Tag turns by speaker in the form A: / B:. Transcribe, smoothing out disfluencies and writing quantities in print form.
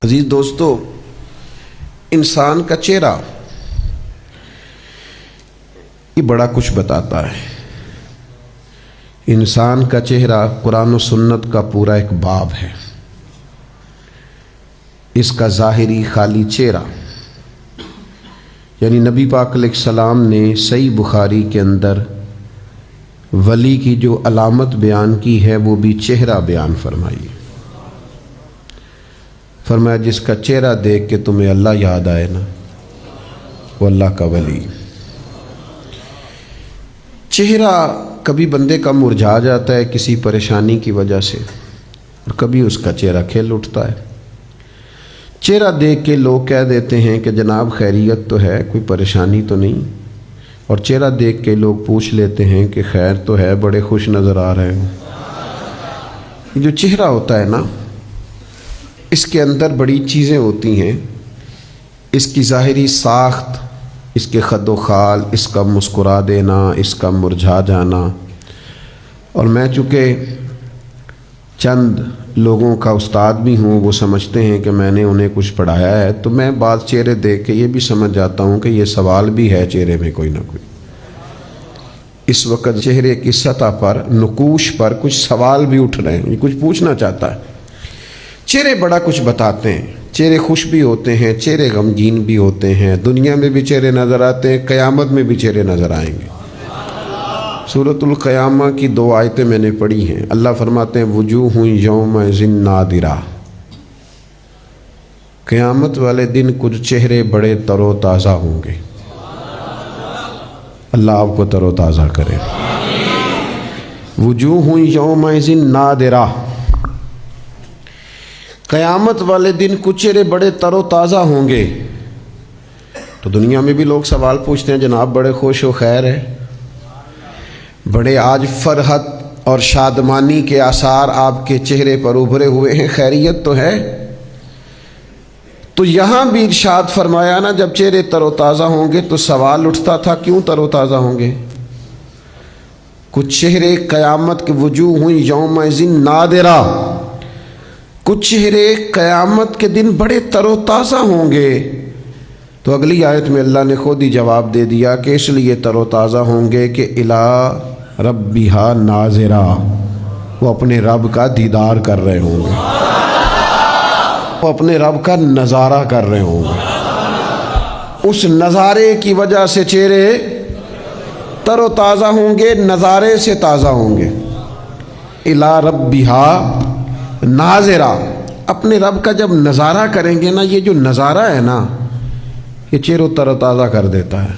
A: عزیز دوستو، انسان کا چہرہ یہ بڑا کچھ بتاتا ہے۔ انسان کا چہرہ قرآن و سنت کا پورا ایک باب ہے۔ اس کا ظاہری خالی چہرہ یعنی نبی پاک علیہ السلام نے صحیح بخاری کے اندر ولی کی جو علامت بیان کی ہے وہ بھی چہرہ بیان فرمائی۔ فرمایا جس کا چہرہ دیکھ کے تمہیں اللہ یاد آئے نا وہ اللہ کا ولی۔ چہرہ کبھی بندے کا مرجھا جاتا ہے کسی پریشانی کی وجہ سے، اور کبھی اس کا چہرہ کھل اٹھتا ہے۔ چہرہ دیکھ کے لوگ کہہ دیتے ہیں کہ جناب خیریت تو ہے، کوئی پریشانی تو نہیں، اور چہرہ دیکھ کے لوگ پوچھ لیتے ہیں کہ خیر تو ہے، بڑے خوش نظر آ رہے ہیں۔ یہ جو چہرہ ہوتا ہے نا، اس کے اندر بڑی چیزیں ہوتی ہیں۔ اس کی ظاہری ساخت، اس کے خد و خال، اس کا مسکرا دینا، اس کا مرجھا جانا، اور میں چونکہ چند لوگوں کا استاد بھی ہوں، وہ سمجھتے ہیں کہ میں نے انہیں کچھ پڑھایا ہے، تو میں بعض چہرے دیکھ کے یہ بھی سمجھ جاتا ہوں کہ یہ سوال بھی ہے چہرے میں کوئی نہ کوئی۔ اس وقت چہرے کی سطح پر، نقوش پر کچھ سوال بھی اٹھ رہے ہیں، یہ کچھ پوچھنا چاہتا ہے۔ چہرے بڑا کچھ بتاتے ہیں۔ چہرے خوش بھی ہوتے ہیں، چہرے غمگین بھی ہوتے ہیں، دنیا میں بھی چہرے نظر آتے ہیں، قیامت میں بھی چہرے نظر آئیں گے۔ سورۃ القیامہ کی 2 آیتیں میں نے پڑھی ہیں۔ اللہ فرماتے ہیں وجوہ یومئذ ناظرہ، قیامت والے دن کچھ چہرے بڑے تر و تازہ ہوں گے۔ اللہ آپ کو تر و تازہ کرے۔ وجوہ یومئذ ناظرہ، قیامت والے دن کچھ چہرے بڑے تر و تازہ ہوں گے۔ تو دنیا میں بھی لوگ سوال پوچھتے ہیں جناب بڑے خوش ہو، خیر ہے، بڑے آج فرحت اور شادمانی کے آثار آپ کے چہرے پر ابھرے ہوئے ہیں، خیریت تو ہے؟ تو یہاں بھی ارشاد فرمایا نا، جب چہرے تر و تازہ ہوں گے تو سوال اٹھتا تھا کیوں تر و تازہ ہوں گے؟ کچھ چہرے قیامت کے وجوہ یومئذ ناظرہ، کچھ چہرے قیامت کے دن بڑے تر و تازہ ہوں گے۔ تو اگلی آیت میں اللہ نے خود ہی جواب دے دیا کہ اس لیے تر و تازہ ہوں گے کہ الی ربہا ناظرہ، وہ اپنے رب کا دیدار کر رہے ہوں گے، وہ اپنے رب کا نظارہ کر رہے ہوں گے۔ اس نظارے کی وجہ سے چہرے تر و تازہ ہوں گے، نظارے سے تازہ ہوں گے۔ الی ربہا ناظرہ، اپنے رب کا جب نظارہ کریں گے نا، یہ جو نظارہ ہے نا، یہ چہروں تر و تازہ کر دیتا ہے۔